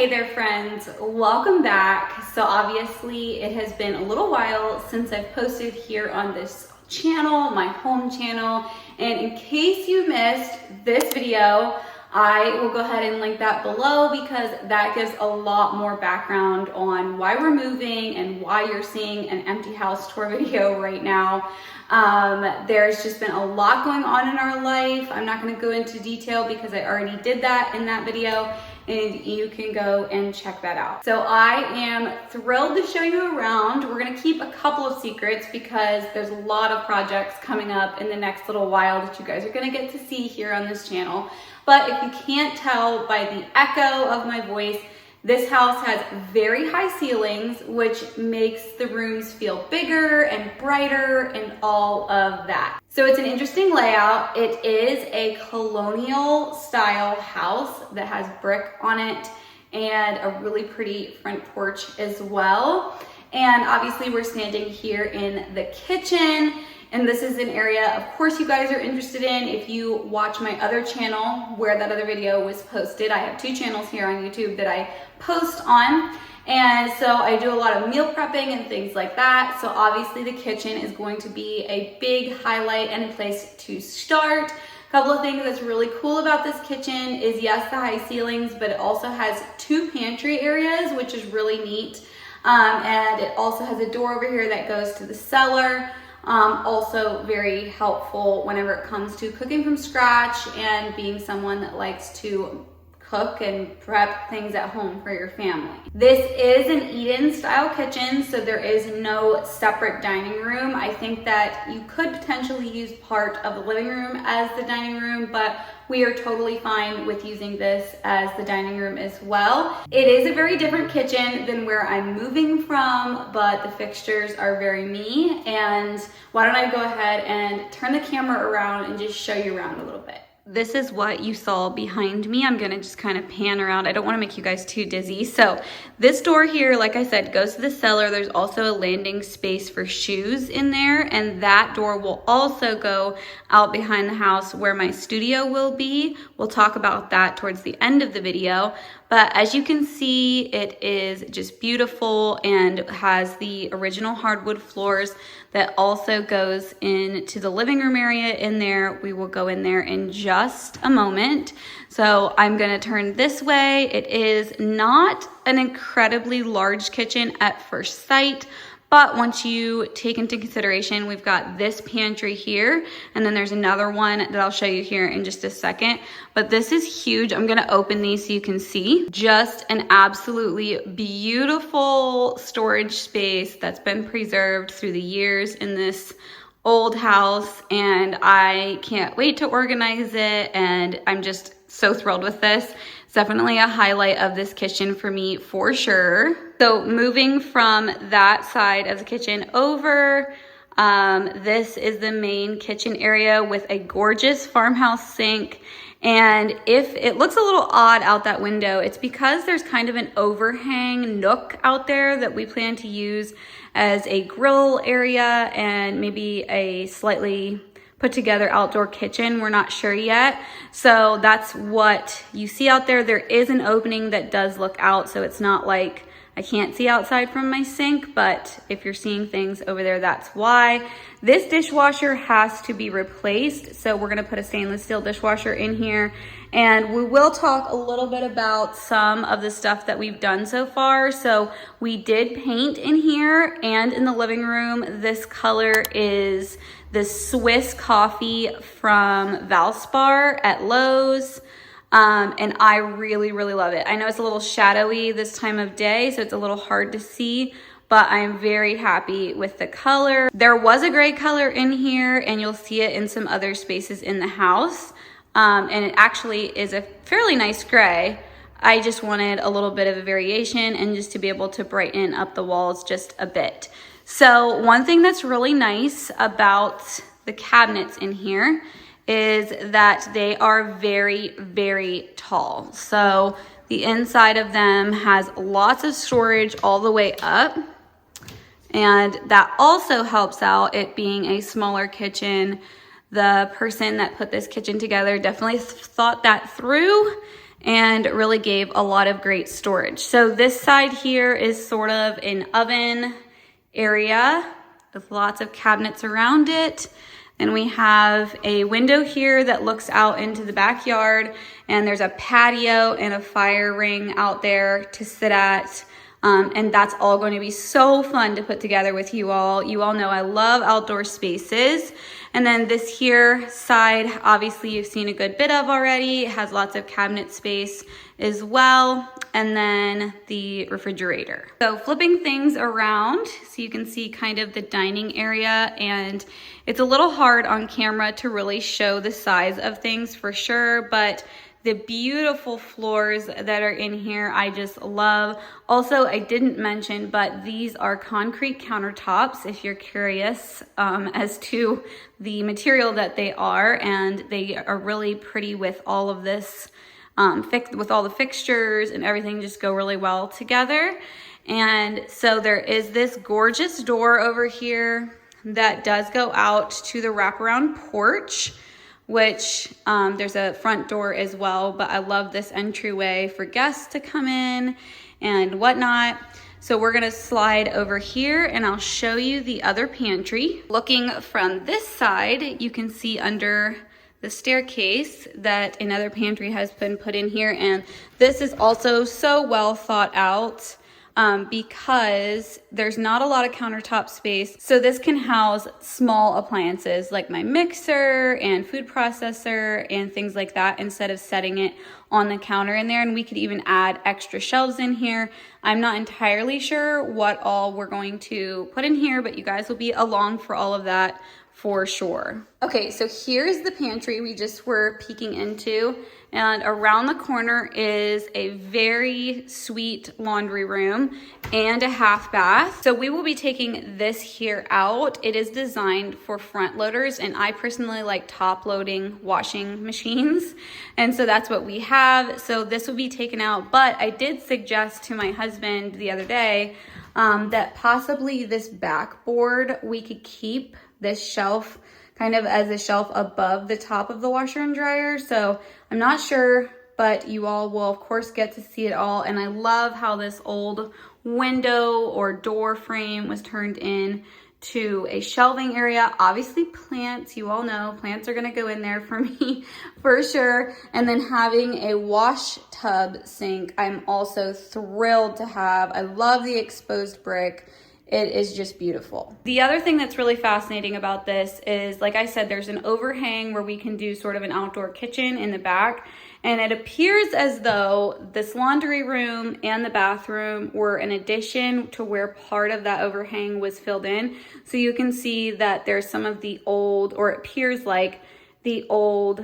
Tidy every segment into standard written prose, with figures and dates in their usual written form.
Hey there friends, welcome back. So obviously it has been a little while since I've posted here on this channel, my home channel, and in case you missed this video, I will go ahead and link that below because that gives a lot more background on why we're moving and why you're seeing an empty house tour video right now. There's just been a lot going on in our life. I'm not going to go into detail because I already did that in that video, and you can go and check that out. So I am thrilled to show you around. We're gonna keep a couple of secrets because there's a lot of projects coming up in the next little while that you guys are gonna get to see here on this channel. But if you can't tell by the echo of my voice, this house has very high ceilings, which makes the rooms feel bigger and brighter and all of that. So it's an interesting layout. It is a colonial style house that has brick on it and a really pretty front porch as well. And obviously we're standing here in the kitchen. And this is an area, of course, you guys are interested in if you watch my other channel where that other video was posted. I have two channels here on YouTube that I post on. And so I do a lot of meal prepping and things like that. So obviously the kitchen is going to be a big highlight and a place to start. A couple of things that's really cool about this kitchen is, yes, the high ceilings, but it also has two pantry areas, which is really neat. And it also has a door over here that goes to the cellar. Also very helpful whenever it comes to cooking from scratch and being someone that likes to cook and prep things at home for your family. This is an eat-in style kitchen, so there is no separate dining room. I think that you could potentially use part of the living room as the dining room, but we are totally fine with using this as the dining room as well. It is a very different kitchen than where I'm moving from, but the fixtures are very me. And why don't I go ahead and turn the camera around and just show you around a little bit. This is what you saw behind me. I'm gonna just kind of pan around. I don't wanna make you guys too dizzy. So this door here, like I said, goes to the cellar. There's also a landing space for shoes in there, and that door will also go out behind the house where my studio will be. We'll talk about that towards the end of the video. But as you can see, it is just beautiful and has the original hardwood floors that also goes into the living room area in there. We will go in there in just a moment. So I'm gonna turn this way. It is not an incredibly large kitchen at first sight, but once you take into consideration, we've got this pantry here, and then there's another one that I'll show you here in just a second. But this is huge. I'm gonna open these so you can see. Just an absolutely beautiful storage space that's been preserved through the years in this old house, and I can't wait to organize it, and I'm just so thrilled with this. It's definitely a highlight of this kitchen for me for sure. So moving from that side of the kitchen over, this is the main kitchen area with a gorgeous farmhouse sink. And if it looks a little odd out that window, it's because there's kind of an overhang nook out there that we plan to use as a grill area and maybe a slightly put together outdoor kitchen. We're not sure yet. So that's what you see out there. There is an opening that does look out, so it's not like I can't see outside from my sink, but if you're seeing things over there, that's why. This dishwasher has to be replaced, so we're gonna put a stainless steel dishwasher in here, and we will talk a little bit about some of the stuff that we've done so far. So we did paint in here and in the living room. This color is the Swiss coffee from Valspar at Lowe's. And I really, really love it. I know it's a little shadowy this time of day, so it's a little hard to see, but I'm very happy with the color. There was a gray color in here, and you'll see it in some other spaces in the house. And it actually is a fairly nice gray. I just wanted a little bit of a variation and just to be able to brighten up the walls just a bit. So one thing that's really nice about the cabinets in here is that they are very, very tall. So the inside of them has lots of storage all the way up. And that also helps out it being a smaller kitchen. The person that put this kitchen together definitely thought that through and really gave a lot of great storage. So this side here is sort of an oven area with lots of cabinets around it. And we have a window here that looks out into the backyard, and there's a patio and a fire ring out there to sit at. And that's all going to be so fun to put together with you all. You all know I love outdoor spaces. And then this here side, obviously you've seen a good bit of already. It has lots of cabinet space as well. And then the refrigerator. So flipping things around so you can see kind of the dining area, and it's a little hard on camera to really show the size of things for sure, but the beautiful floors that are in here, I just love. Also, I didn't mention, but these are concrete countertops, if you're curious as to the material that they are, and they are really pretty with all of this, with all the fixtures and everything just go really well together. And so there is this gorgeous door over here that does go out to the wraparound porch, which there's a front door as well, but I love this entryway for guests to come in and whatnot. So we're gonna slide over here and I'll show you the other pantry. Looking from this side, you can see under the staircase that another pantry has been put in here, and this is also so well thought out. Because there's not a lot of countertop space. So this can house small appliances like my mixer and food processor and things like that, instead of setting it on the counter in there. And we could even add extra shelves in here. I'm not entirely sure what all we're going to put in here, but you guys will be along for all of that for sure. Okay, so here's the pantry we just were peeking into, and around the corner is a very sweet laundry room and a half bath. So we will be taking this here out. It is designed for front loaders, and I personally like top loading washing machines, and so that's what we have. So this will be taken out, but I did suggest to my husband the other day that possibly this backboard, we could keep this shelf kind of as a shelf above the top of the washer and dryer. So I'm not sure, but you all will of course get to see it all. And I love how this old window or door frame was turned in to a shelving area. Obviously plants, you all know plants are gonna go in there for me for sure. And then having a wash tub sink, I'm also thrilled to have. I love the exposed brick. It is just beautiful. The other thing that's really fascinating about this is, like I said, there's an overhang where we can do sort of an outdoor kitchen in the back. And it appears as though this laundry room and the bathroom were an addition to where part of that overhang was filled in. So you can see that there's some of the old, or it appears like the old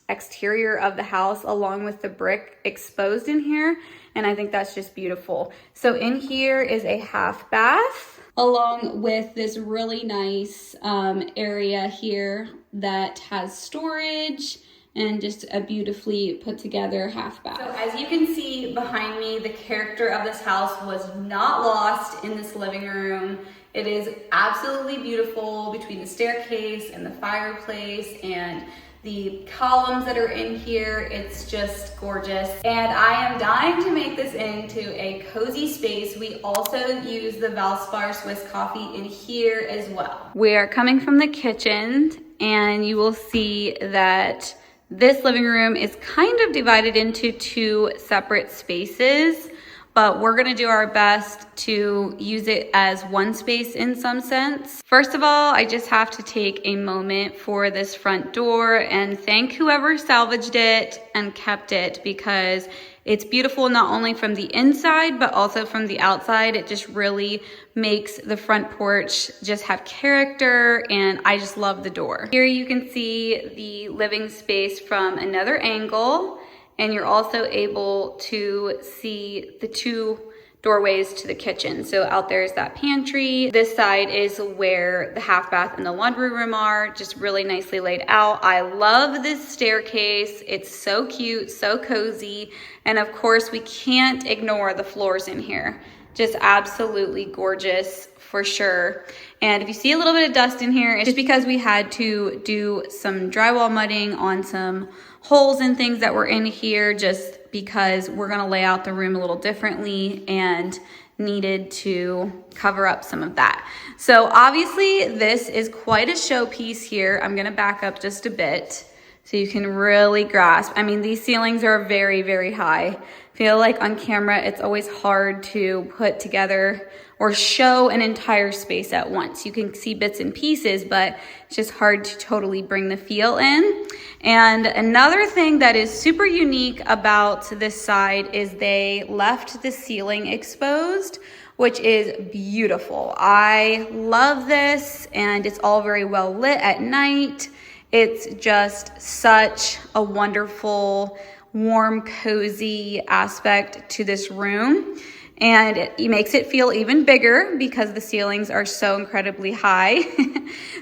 exterior of the house along with the brick exposed in here. And I think that's just beautiful. So in here is a half bath along with this really nice area here that has storage and just a beautifully put together half bath. So as you can see behind me, the character of this house was not lost in this living room. It is absolutely beautiful between the staircase and the fireplace and the columns that are in here. It's just gorgeous. And I am dying to make this into a cozy space. We also use the Valspar Swiss coffee in here as well. We are coming from the kitchen, and you will see that this living room is kind of divided into two separate spaces, but we're gonna do our best to use it as one space in some sense. First of all, I just have to take a moment for this front door and thank whoever salvaged it and kept it, because it's beautiful not only from the inside, but also from the outside. It just really makes the front porch just have character, and I just love the door. Here you can see the living space from another angle, and you're also able to see the two doorways to the kitchen. So out there is that pantry. This side is where the half bath and the laundry room are, just really nicely laid out. I love this staircase. It's so cute, so cozy. And of course, we can't ignore the floors in here. Just absolutely gorgeous for sure. And if you see a little bit of dust in here, it's just because we had to do some drywall mudding on some holes and things that were in here just because we're gonna lay out the room a little differently and needed to cover up some of that. So obviously this is quite a showpiece here. I'm gonna back up just a bit so you can really grasp. I mean, these ceilings are very, very high. I feel like on camera, it's always hard to put together or show an entire space at once. You can see bits and pieces, but it's just hard to totally bring the feel in. And another thing that is super unique about this side is they left the ceiling exposed, which is beautiful. I love this, and it's all very well lit at night. It's just such a wonderful, warm, cozy aspect to this room. And it makes it feel even bigger because the ceilings are so incredibly high.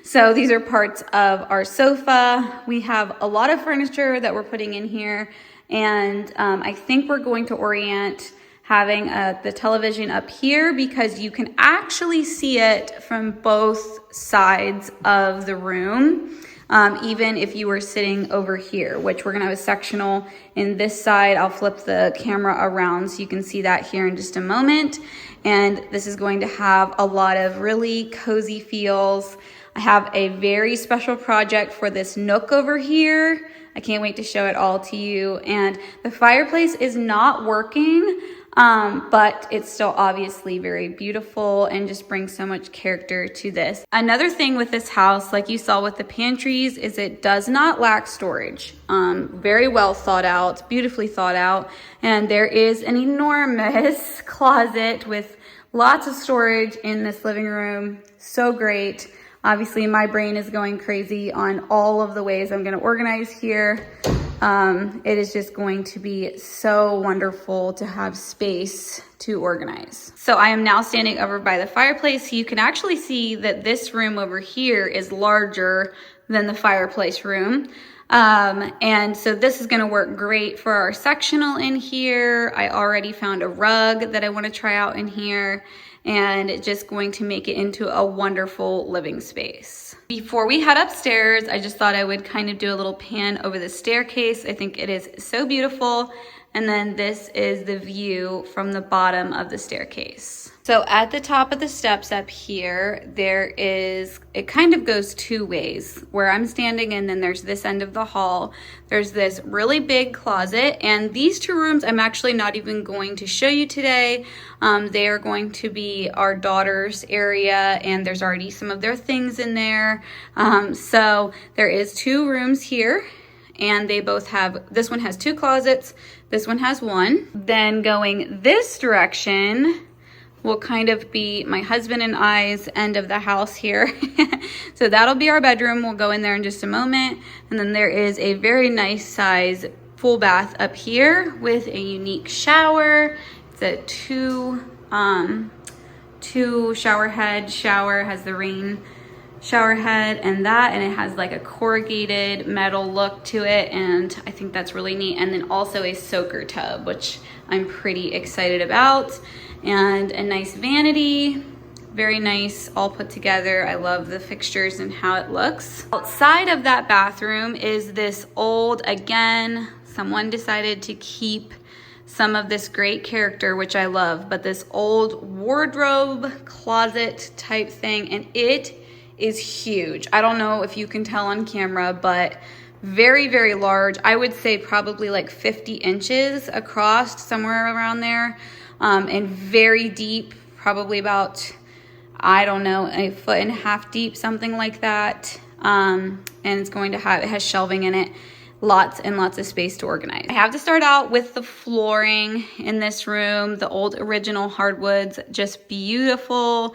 So these are parts of our sofa. We have a lot of furniture that we're putting in here. And I think we're going to orient having the television up here because you can actually see it from both sides of the room. Even if you were sitting over here, which we're gonna have a sectional in this side. I'll flip the camera around so you can see that here in just a moment. And this is going to have a lot of really cozy feels. I have a very special project for this nook over here. I can't wait to show it all to you. And the fireplace is not working, but it's still obviously very beautiful and just brings so much character to this. Another thing with this house, like you saw with the pantries, is it does not lack storage. Very well thought out, beautifully thought out. And there is an enormous closet with lots of storage in this living room. So great. Obviously, my brain is going crazy on all of the ways I'm gonna organize here. It is just going to be so wonderful to have space to organize. So I am now standing over by the fireplace. You can actually see that this room over here is larger than the fireplace room. And so this is gonna work great for our sectional in here. I already found a rug that I wanna try out in here, and it's just going to make it into a wonderful living space. Before we head upstairs, I just thought I would kind of do a little pan over the staircase. I think it is so beautiful. And then this is the view from the bottom of the staircase. So at the top of the steps up here, it kind of goes two ways. Where I'm standing, and then there's this end of the hall. There's this really big closet, and these two rooms I'm actually not even going to show you today. They are going to be our daughter's area, and there's already some of their things in there. So there is two rooms here, and they both have, this one has two closets, this one has one. Then going this direction will kind of be my husband and I's end of the house here. So that'll be our bedroom. We'll go in there in just a moment. And then there is a very nice size full bath up here with a unique shower. It's a two shower head shower, has the rain shower head and it has like a corrugated metal look to it, and I think that's really neat. And then also a soaker tub, which I'm pretty excited about, and a nice vanity, very nice, all put together. I love the fixtures and how it looks. Outside of that bathroom is this old, again, someone decided to keep some of this great character, which I love, but this old wardrobe closet type thing, and it is huge. I don't know if you can tell on camera, but very, very large. I would say probably like 50 inches across, somewhere around there, and very deep, probably about, I don't know, 1.5 feet deep, something like that. And it's going to have, it has shelving in it, lots and lots of space to organize. I have to start out with the flooring in this room, the old original hardwoods, just beautiful.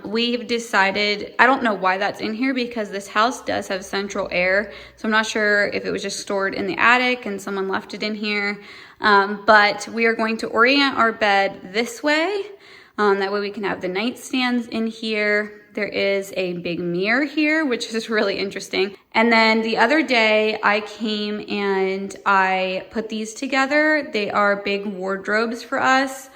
We've decided, I don't know why that's in here because this house does have central air. So I'm not sure if it was just stored in the attic and someone left it in here. But we are going to orient our bed this way. That way we can have the nightstands in here. There is a big mirror here, which is really interesting. And then the other day I came and I put these together. They are big wardrobes for us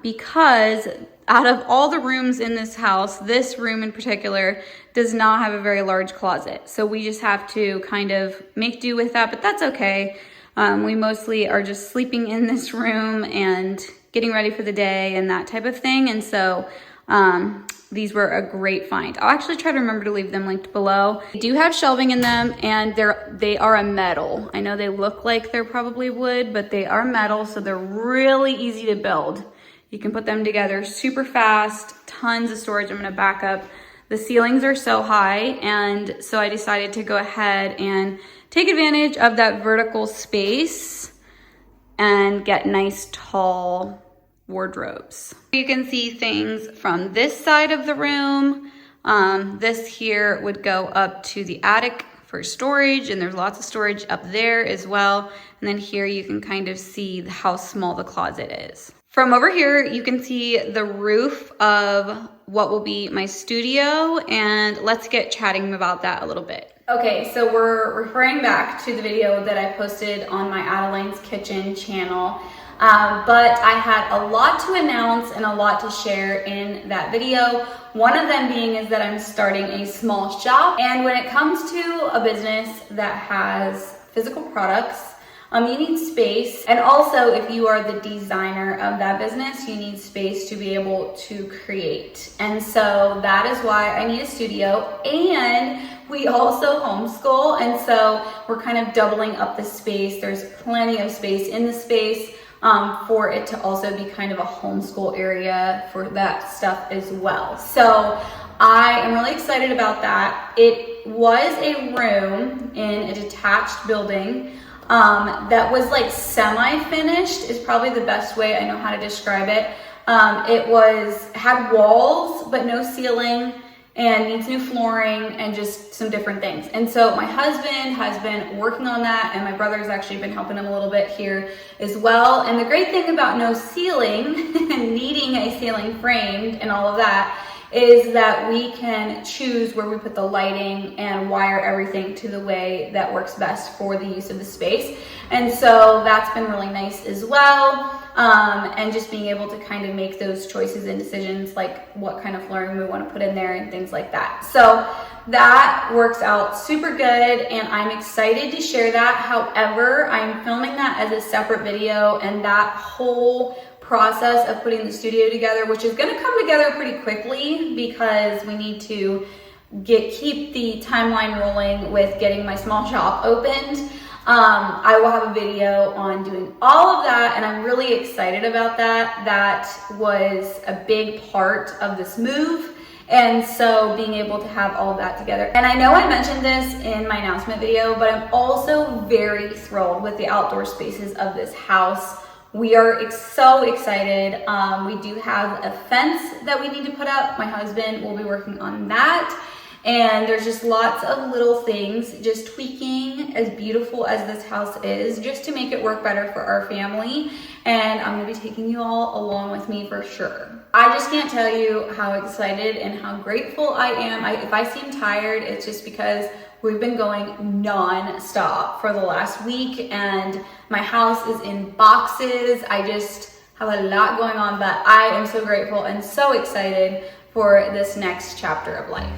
because out of all the rooms in this house, this room in particular does not have a very large closet. So we just have to kind of make do with that, but that's okay. We mostly are just sleeping in this room and getting ready for the day and that type of thing. And so these were a great find. I'll actually try to remember to leave them linked below. They do have shelving in them, and they are a metal. I know they look like they're probably wood, but they are metal, so they're really easy to build. You can put them together super fast, tons of storage. I'm gonna back up. The ceilings are so high, and so I decided to go ahead and take advantage of that vertical space and get nice tall wardrobes. You can see things from this side of the room. This here would go up to the attic for storage, and there's lots of storage up there as well. And then here you can kind of see how small the closet is. From over here, you can see the roof of what will be my studio, and let's get chatting about that a little bit. Okay, so we're referring back to the video that I posted on my Adaline's Kitchen channel. But I had a lot to announce and a lot to share in that video. One of them being is that I'm starting a small shop. And when it comes to a business that has physical products, you need space. And also, if you are the designer of that business, you need space to be able to create. And so that is why I need a studio. And we also homeschool. And so we're kind of doubling up the space. There's plenty of space in the space. For it to also be kind of a homeschool area for that stuff as well. So I am really excited about that. It was a room in a detached building that was like semi-finished is probably the best way I know how to describe it. It had walls but no ceiling, and needs new flooring and just some different things. And so my husband has been working on that, and my brother's actually been helping him a little bit here as well. And the great thing about no ceiling and needing a ceiling framed and all of that is that we can choose where we put the lighting and wire everything to the way that works best for the use of the space. And so that's been really nice as well. And just being able to kind of make those choices and decisions, like what kind of flooring we want to put in there and things like that. So that works out super good, and I'm excited to share that. However, I'm filming that as a separate video, and that whole process of putting the studio together, which is going to come together pretty quickly because we need to keep the timeline rolling with getting my small shop opened. I will have a video on doing all of that, and I'm really excited about that. That was a big part of this move, and so being able to have all of that together. And I know I mentioned this in my announcement video, but I'm also very thrilled with the outdoor spaces of this house. We are so excited. We do have a fence that we need to put up. My husband will be working on that. And there's just lots of little things, just tweaking, as beautiful as this house is, just to make it work better for our family. And I'm gonna be taking you all along with me for sure. I just can't tell you how excited and how grateful I am. If I seem tired, it's just because we've been going non-stop for the last week, and my house is in boxes. I just have a lot going on, but I am so grateful and so excited for this next chapter of life.